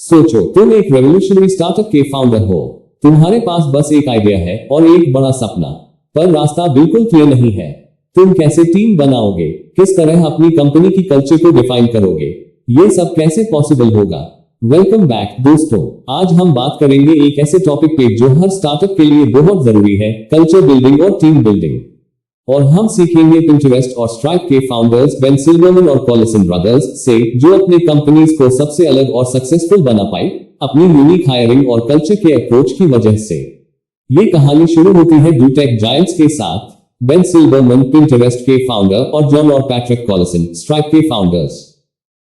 सोचो, तुम एक रेवोल्यूशनरी स्टार्टअप के फाउंडर हो। तुम्हारे पास बस एक आइडिया है और एक बड़ा सपना, पर रास्ता बिल्कुल क्लियर नहीं है। तुम कैसे टीम बनाओगे, किस तरह अपनी कंपनी की कल्चर को डिफाइन करोगे, ये सब कैसे पॉसिबल होगा। वेलकम बैक दोस्तों, आज हम बात करेंगे एक ऐसे टॉपिक पे जो हर स्टार्टअप के लिए बहुत जरूरी है, कल्चर बिल्डिंग और टीम बिल्डिंग। और हम सीखेंगे पिंटरेस्ट और स्ट्राइप के फाउंडर्स बेन सिल्वरमैन और कॉलिसन ब्रदर्स से, जो अपने कंपनीज को सबसे अलग और सक्सेसफुल बना पाई अपनी यूनिक हायरिंग और कल्चर के अप्रोच की वजह से। ये कहानी शुरू होती है दो टेक जायंट्स के साथ, बेन सिल्वरमैन पिंटरेस्ट के फाउंडर और जॉन और पैट्रिक कॉलिसन स्ट्राइप के फाउंडर्स।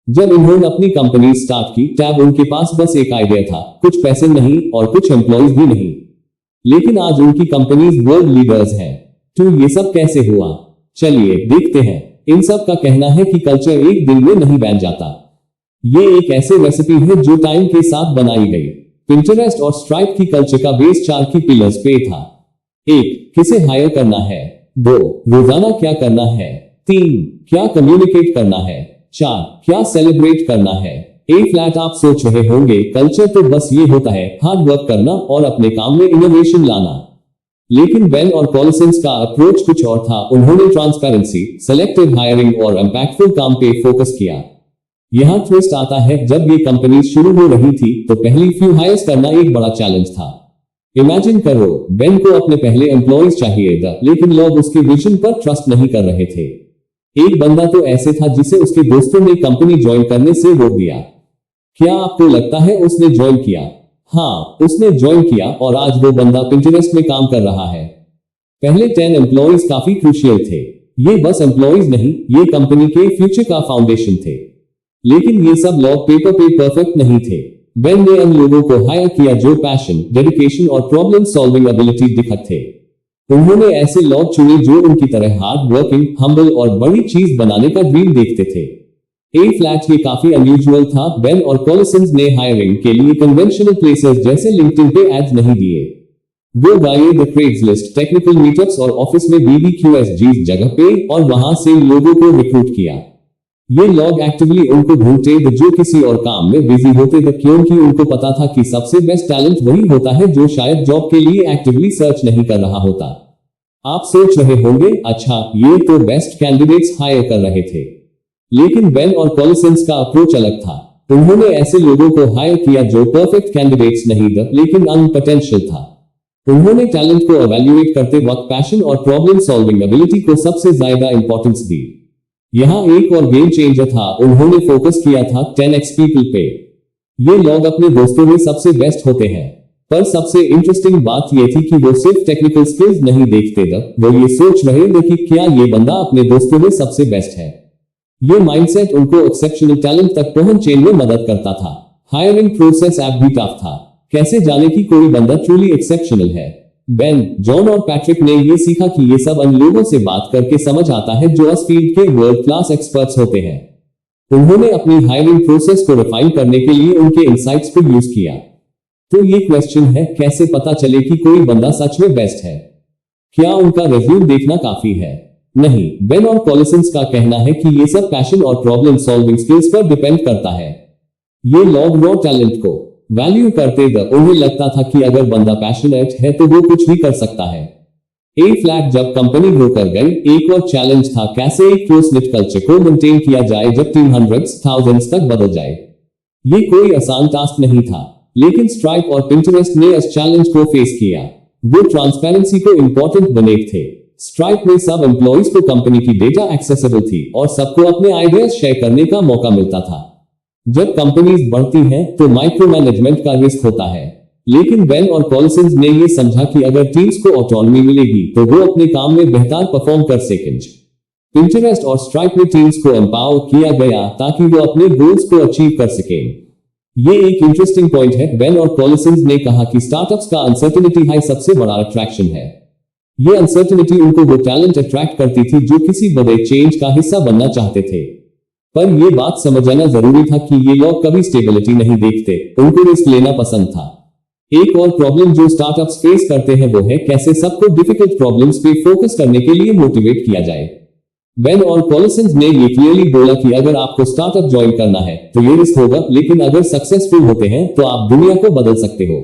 जब इन्होंने अपनी कंपनी स्टार्ट की तब उनके पास बस एक आइडिया था, कुछ पैसे नहीं और कुछ एम्प्लॉइज भी नहीं। लेकिन आज उनकी कंपनीज वर्ल्ड लीडर्स हैं। तो ये सब कैसे हुआ, चलिए देखते हैं। इन सब का कहना है कि कल्चर एक दिन में नहीं बन जाता। ये एक ऐसे रेसिपी है जो टाइम के साथ बनाई गई। पिंटरेस्ट और स्ट्राइप की कल्चर का बेस 4 की पिलर्स पे था। 1. किसे हायर करना है। 2. रोजाना क्या करना है। 3. क्या कम्युनिकेट करना है। 4. क्या सेलिब्रेट करना है। फ्लैट आप सोच रहे होंगे कल्चर तो बस ये होता है, हार्ड वर्क करना और अपने काम में इनोवेशन लाना। लेकिन बेन और कॉलिसन का अप्रोच कुछ और था। उन्होंने ट्रांसपेरेंसी, सेलेक्टिव हायरिंग और इंपैक्टफुल काम पे फोकस किया। यहाँ ट्विस्ट आता है, जब ये कंपनी शुरू हो रही थी तो पहली फ्यू हायर्स करना एक बड़ा चैलेंज था। इमेजिन करो, बेन को अपने पहले एम्प्लॉइज चाहिए था, लेकिन लोग उसके विजन पर ट्रस्ट नहीं कर रहे थे। एक बंदा तो ऐसे था जिसे उसके दोस्तों ने कंपनी ज्वाइन करने से रोक दिया। क्या आपको लगता है उसने ज्वाइन किया? हाँ, उसने ज्वाइन किया और आज वो बंदा पिंटरेस्ट में काम कर रहा है। पहले 10 एम्प्लॉइज काफी क्रूशियल थे। ये बस एम्प्लॉइज नहीं, ये कंपनी के फ्यूचर का फाउंडेशन थे। लेकिन ये सब लोग पेपर पे परफेक्ट नहीं थे। बेन ने उन लोगों को हायर किया जो पैशन, डेडिकेशन और प्रॉब्लम सॉल्विंग एबिलिटी दिखते थे। उन्होंने ऐसे लोग चुने जो उनकी तरह हार्ड वर्किंग, हम्बल और बड़ी चीज बनाने का ड्रीम देखते थे। फ्लैट ये काफी अनयूजुअल था। बेन और कॉलिसन ने हायरिंग के लिए कन्वेंशनल प्लेसेस जैसे लिंक्डइन पे एड्स नहीं दिए। वो गए द क्रेग्सलिस्ट, टेक्निकल मीटअप्स और ऑफिस में BBQSG जगह पे और वहां से लोगों को रिक्रूट किया। ये लोग एक्टिवली उनको ढूंढते थे जो किसी और काम में बिजी होते थे, क्योंकि उनको पता था कि सबसे बेस्ट टैलेंट वही होता है जो शायद जॉब के लिए एक्टिवली सर्च नहीं कर रहा होता। आप सोच रहे होंगे, अच्छा ये तो बेस्ट कैंडिडेट्स हायर कर रहे थे। लेकिन बेन और कॉलिसन का अप्रोच अलग था। उन्होंने ऐसे लोगों को हायर किया जो परफेक्ट कैंडिडेट्स नहीं थे, लेकिन अनपोटेंशियल था। उन्होंने टैलेंट को एवेल्युएट करते वक्त पैशन और प्रॉब्लम सॉल्विंग एबिलिटी को सबसे ज्यादा इंपॉर्टेंस दी। यहां एक और गेम चेंजर था, उन्होंने फोकस किया था 10x पीपल पे। ये लोग अपने दोस्तों में सबसे बेस्ट होते हैं, पर सबसे इंटरेस्टिंग बात यह थी कि वो सिर्फ टेक्निकल स्किल्स नहीं देखते थे, वो ये सोच रहे थे कि क्या ये बंदा अपने दोस्तों में सबसे बेस्ट है। ये माइंडसेट उनको एक्सेप्शनल टैलेंट तक पहुंचने में मदद करता था। हायरिंग प्रोसेस ऐप भी टफ था। कैसे जाने कि कोई बंदा ट्रूली एक्सेप्शनल है। बेन, जॉन और पैट्रिक ने ये सीखा कि ये सब उन लोगों से बात करके समझ आता है जो उस फील्ड के वर्ल्ड क्लास एक्सपर्ट्स होते हैं। उन्होंने अपनी हायरिंग प्रोसेस को रिफाइन करने के लिए उनके इंसाइट्स को यूज किया। तो ये क्वेश्चन है, कैसे पता चले कि कोई बंदा सच में बेस्ट है? क्या उनका रिव्यू देखना काफी है? नहीं, बेन और कॉलिसन का कहना है कि ये सब पैशन और प्रॉब्लम सॉल्विंग स्किल्स पर डिपेंड करता है। ये लोग रॉ टैलेंट को वैल्यू करते थे। उन्हें लगता था कि अगर बंदा पैशनेट है तो वो कुछ भी कर सकता है। फ्लैट जब कंपनी ग्रो कर गई, एक और चैलेंज था, कैसे एक क्लोज निट कल्चर को मेंटेन किया जाए जब टीम हंड्रेड्स, थाउजेंड्स तक बदल जाए। ये कोई आसान टास्क नहीं था, लेकिन स्ट्राइप और पिंटरेस्ट ने इस चैलेंज को फेस किया। वो ट्रांसपेरेंसी को इंपॉर्टेंट बने थे। स्ट्राइप में सब एम्प्लॉइज को कंपनी की डेटा एक्सेसिबल थी और सबको अपने आइडियाज शेयर करने का मौका मिलता था। जब कंपनीज बढ़ती हैं तो माइक्रो मैनेजमेंट का रिस्क होता है, लेकिन बेन और कॉलिसन ने ये समझा कि अगर टीम्स को ऑटोनॉमी मिलेगी तो वो अपने काम में बेहतर परफॉर्म कर सकेंगे। पिंटरेस्ट और स्ट्राइप में टीम्स को एम्पावर किया गया ताकि वो अपने गोल्स को अचीव कर सकें। ये एक इंटरेस्टिंग पॉइंट है। बेन और कॉलिसन ने कहा कि स्टार्टअप्स का अनसर्टेनिटी हाई सबसे बड़ा अट्रैक्शन है। ये अनसर्टेनिटी उनको वो टैलेंट अट्रैक्ट करती थी जो किसी बड़े चेंज का हिस्सा बनना चाहते थे। पर ये बात समझना जरूरी था कि ये लोग कभी स्टेबिलिटी नहीं देखते, उनको रिस्क लेना पसंद था। एक और प्रॉब्लम जो स्टार्टअप्स फेस करते हैं वो है कैसे सबको डिफिकल्ट प्रॉब्लम्स पे फोकस करने के लिए मोटिवेट किया जाए। बेन और कॉलिंस ने ये क्लियरली बोला कि अगर आपको स्टार्टअप ज्वाइन करना है तो ये रिस्क होगा, लेकिन अगर सक्सेसफुल होते हैं तो आप दुनिया को बदल सकते हो।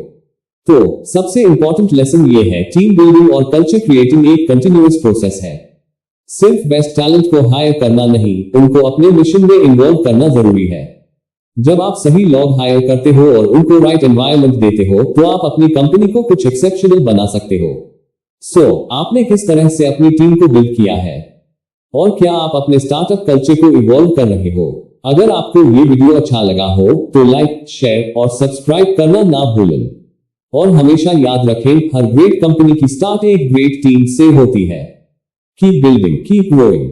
तो सबसे इंपॉर्टेंट लेसन ये है, टीम बिल्डिंग और कल्चर क्रिएटिंग एक कंटिन्यूअस प्रोसेस है। सिर्फ बेस्ट टैलेंट को हायर करना नहीं, उनको अपने मिशन में इन्वॉल्व करना जरूरी है। जब आप सही लोग हायर करते हो और उनको राइट एनवायरनमेंट देते हो तो आप अपनी कंपनी को कुछ एक्सेप्शनल बना सकते हो। आपने किस तरह से अपनी टीम को बिल्ड किया है और क्या आप अपने स्टार्टअप कल्चर को इवॉल्व कर रहे हो? अगर आपको ये वीडियो अच्छा लगा हो तो लाइक, शेयर और सब्सक्राइब करना ना भूलें। और हमेशा याद रखें, हर ग्रेट कंपनी की स्टार्ट एक ग्रेट टीम से होती है। Keep building, keep growing.